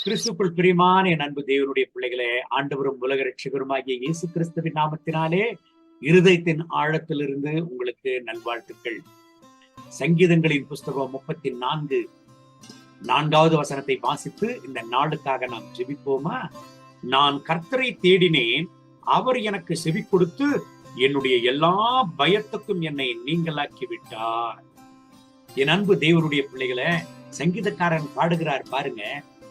கிறிஸ்துக்குள் பிரியமான என் அன்பு தேவனுடைய பிள்ளைகளே, ஆண்டவரும் உலக ரட்சகருமாகிய இயேசு கிறிஸ்துவின் நாமத்தினாலே இருதயத்தின் ஆழத்திலிருந்து உங்களுக்கு நல்வாழ்த்துக்கள். சங்கீதங்களின் புஸ்தகம் 34 வசனத்தை வாசித்து இந்த நாளுக்காக நாம் ஜெபிப்போமா? நான் கர்த்தரை தேடினேன், அவர் எனக்கு செவி கொடுத்து என்னுடைய எல்லா பயத்துக்கும் என்னை நீங்களாக்கி விட்டார். என் அன்பு தேவனுடைய பிள்ளைகளை, சங்கீதக்காரன் பாடுகிறார் பாருங்க,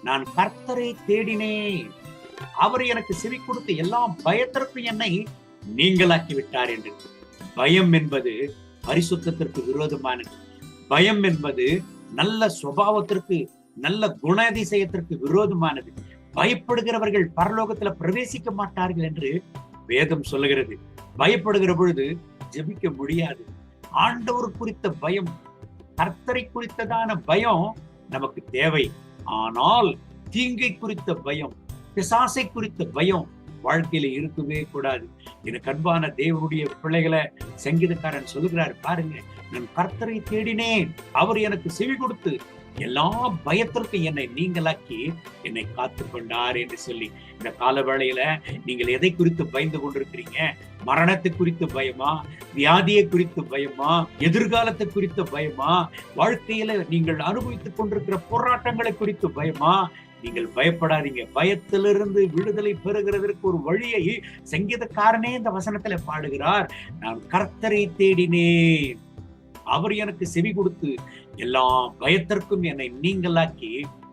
நான் கர்த்தரை தேடினேன், அவர் எனக்கு செவி கொடுத்து எல்லா பயத்திற்கும் என்னை நீங்களாக்கி விட்டார் என்று. பயம் என்பது பரிசுத்தத்திற்கு விரோதமானது. பயம் என்பது நல்ல சுபாவத்திற்கு, நல்ல குணாதிசயத்திற்கு விரோதமானது. பயப்படுகிறவர்கள் பரலோகத்துல பிரவேசிக்க மாட்டார்கள் என்று வேதம் சொல்லுகிறது. பயப்படுகிற பொழுது ஜெபிக்க முடியாது. ஆண்டவர் குறித்த பயம், கர்த்தரை குறித்ததான பயம் நமக்கு தேவை. ஆனால் தீங்கை குறித்த பயம், பிசாசை குறித்த பயம் வாழ்க்கையில இருக்கவே கூடாது. எனக்கு அன்பான தேவனுடைய பிள்ளைகளை, சங்கீதக்காரன் சொல்லுகிறார் பாருங்க, நான் கர்த்தரை தேடினேன், அவர் எனக்கு செவி கொடுத்து எல்லா பயத்திற்கும் என்னை நீங்களாக்கி என்னை காத்து கொண்டார் என்று சொல்லி. இந்த கால வேளையில நீங்கள் எதை குறித்து பயந்து கொண்டிருக்கிறீங்க? மரணத்தை குறித்து பயமா? வியாதியை குறித்து பயமா? எதிர்காலத்தை குறித்த பயமா? வாழ்க்கையில நீங்கள் அனுபவித்துக் கொண்டிருக்கிற போராட்டங்களை குறித்து பயமா? நீங்கள் பயப்படாதீங்க. பயத்திலிருந்து விடுதலை பெறுகிறதற்கு ஒரு வழியை சங்கீதக்காரனே இந்த வசனத்துல பாடுகிறார். நான் கர்த்தரை தேடினேன், அவர் எனக்கு செவி கொடுத்து எல்லா பயத்திற்கும் என்னை நீங்களாக்கி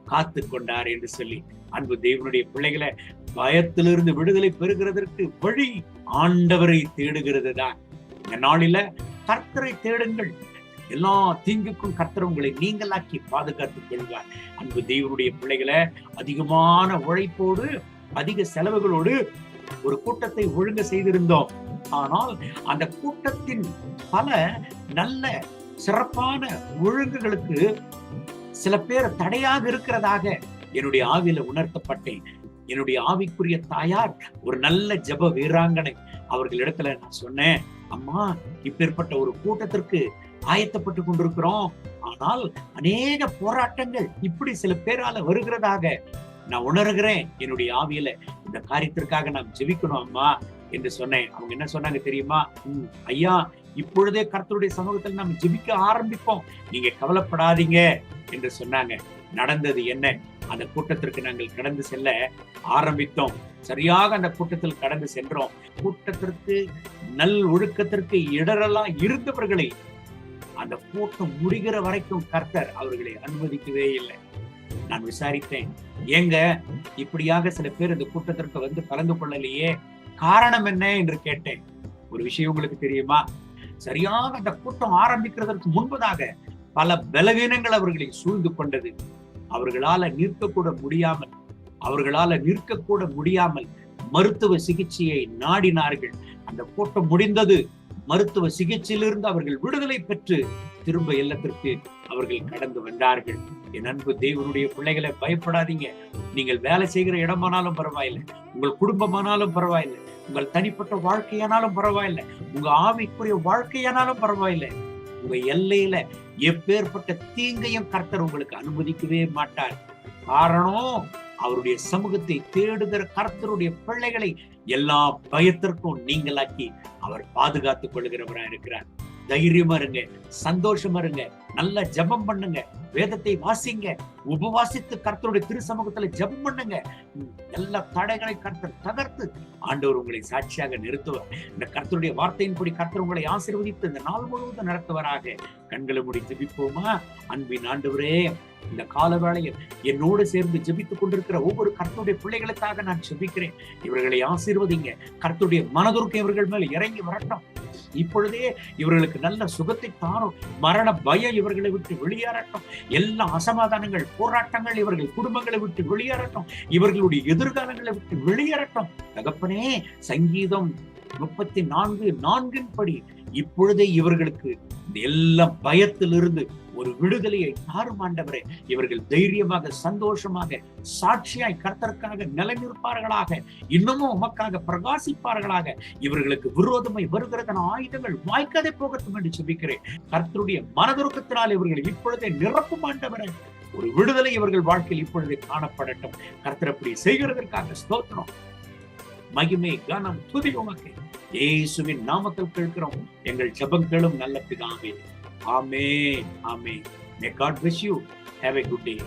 காத்து கொண்டார் என்று சொல்லி. அன்பு தேவனுடைய பிள்ளைகளை, பயத்திலிருந்து விடுதலை பெறுகிறதற்கு வழி ஆண்டவரை தேடுகிறது தான். இந்த நாளில கர்த்தரை தேடுங்கள், எல்லா தீங்குக்கும் கர்த்தர் உங்களை நீங்களாக்கி பாதுகாத்துக் கொள்வார். அன்பு தேவனுடைய பிள்ளைகளை, அதிகமான உழைப்போடு அதிக செலவுகளோடு ஒரு கூட்டத்தை ஒழுங்க செய்திருந்தோம். ஆனால் அந்த கூட்டத்தின் பல நல்ல சிறப்பான ஒழுங்குகளுக்கு சில பேர் தடையாக இருக்கிறதாக என்னுடைய ஆவியில உணர்த்தப்பட்டேன். என்னுடைய ஆவிக்குரிய தாயார் ஒரு நல்ல ஜெப வீராங்கனை, அவர்களிடத்துல நான் சொன்னேன், அம்மா, இப்பேற்பட்ட ஒரு கூட்டத்திற்கு ஆயத்தப்பட்டு கொண்டிருக்கிறோம், ஆனால் அநேக போராட்டங்கள் இப்படி சில பேரால வருகிறதாக நான் உணர்கிறேன். என்னுடைய ஆவியில இந்த காரியத்திற்காக நாம் ஜெபிக்கணும் அம்மா என்று சொன்னேன். அவங்க என்ன சொன்னாங்க தெரியுமா? ஐயா, இப்பொழுதே கர்த்தருடைய சமூகத்தில் நாம் ஜெபிக்க ஆரம்பிப்போம், நீங்க கவலைப்படாதீங்க என்று சொன்னாங்க. நடந்தது என்ன? அந்த கூட்டத்திற்கு நாங்கள் கடந்து செல்ல ஆரம்பித்தோம். சரியாக அந்த கூட்டத்தில் கடந்து சென்றோம். கூட்டத்திற்கு நல் ஒழுக்கத்திற்கு இடரெல்லாம் இருந்தவர்களை அந்த கூட்டம் முடிகிற வரைக்கும் கர்த்தர் அவர்களை அனுமதிக்கவே இல்லை. நான் விசாரித்தேன், ஏங்க இப்படியாக சில பேர் இந்த கூட்டத்திற்கு வந்து கலந்து கொள்ளலையே, காரணம் என்ன என்று கேட்டேன். ஒரு விஷயம் உங்களுக்கு தெரியுமா? சரியாக அந்த கூட்டம் ஆரம்பிக்கிறதற்கு முன்பதாக பல பலவீனங்கள் அவர்களை சூழ்ந்து கொண்டது. அவர்களால நிற்கக்கூட முடியாமல் மருத்துவ சிகிச்சையை நாடினார்கள். அந்த கூட்டம் முடிந்தது. மருத்துவ சிகிச்சையிலிருந்து அவர்கள் விடுதலை பெற்று திரும்ப இல்லத்திற்கு அவர்கள் கடந்து வந்தார்கள். என் அன்பு தேவனுடைய பிள்ளைகளை, பயப்படாதீங்க. நீங்கள் வேலை செய்கிற இடமானாலும் பரவாயில்லை, உங்கள் குடும்பமானாலும் பரவாயில்லை, உங்கள் தனிப்பட்ட வாழ்க்கையானாலும் பரவாயில்லை, உங்க ஆவிக்குரிய வாழ்க்கையானாலும் பரவாயில்லை, உங்க எல்லையில எப்பேற்பட்ட தீங்கையும் கர்த்தர் உங்களுக்கு அனுமதிக்கவே மாட்டார். காரணம், அவருடைய சமூகத்தை தேடுகிற கர்த்தருடைய பிள்ளைகளை எல்லா பயத்திற்கும் நீங்களாக்கி அவர் பாதுகாத்துக் கொள்கிறவராக இருக்கிறார். தைரியமா இருங்க, சந்தோஷமா இருங்க, நல்ல ஜெபம் பண்ணுங்க, வேதத்தை வாசிங்க, உபவாசித்து கர்த்தருடைய திரு சமூகத்துல ஜெபம் பண்ணுங்க. எல்லா தடைகளை கர்த்தர் தகர்த்து ஆண்டவர் உங்களை சாட்சியாக நிறுத்துவார். இந்த கர்த்தருடைய வார்த்தையின்படி கர்த்தர் உங்களை ஆசீர்வதித்து இந்த நாள் முழுவதும் நடத்துவராக. கண்களை மூடி ஜெபிப்போமா? அன்பின் ஆண்டவரே, இந்த கால வேளையில் என்னோடு சேர்ந்து ஜெபித்துக் கொண்டிருக்கிற ஒவ்வொரு கர்த்தருடைய பிள்ளைகளுக்காக நான் ஜெபிக்கிறேன். இவர்களை ஆசீர்வதிங்க. கர்த்தருடைய மனதுருக்கு இவர்கள் மேல் இறங்கி வரட்டும். இப்பொழுதே இவர்களுக்கு நல்ல சுகத்தை தாரும். மரண பயம் இவர்களை விட்டு வெளியேறட்டும். எல்லா அசமாதானங்கள், போராட்டங்கள் இவர்கள் குடும்பங்களை விட்டு வெளியேறட்டும். இவர்களுடைய எதிர்காலங்களை விட்டு வெளியேறட்டும். தகப்பனே, சங்கீதம் 34:4 படி இப்பொழுதே இவர்களுக்கு எல்லா பயத்திலிருந்து ஒரு விடுதலையை தாரும் ஆண்டவரே. இவர்கள் தைரியமாக, சந்தோஷமாக, சாட்சியாய் கர்த்தருக்காக நிலைநிற்பார்களாக, இன்னமும் உமக்காக பிரகாசிப்பார்களாக. இவர்களுக்கு விரோதமாய் வருகிறதன் ஆயுதங்கள் வாய்க்காதே போகட்டும் என்று ஜெபிக்கிறேன். கர்த்தருடைய மனதுருக்கத்தினால் இவர்கள் இப்பொழுதே நிரப்பும் ஆண்டவரே. ஒரு விடுதலை இவர்கள் வாழ்க்கையில் இப்பொழுது காணப்படட்டும். கர்த்தர் அப்படி செய்கிறதற்காக ஸ்தோத்திரம். மகிமை கனம் துதி உமக்கு இயேசுவின் நாமத்தில் கேட்கிறோம் எங்கள் ஜெபங்களும் நல்ல பிதாவே. ஆமென். ஆமென். May God bless you. Have a good day.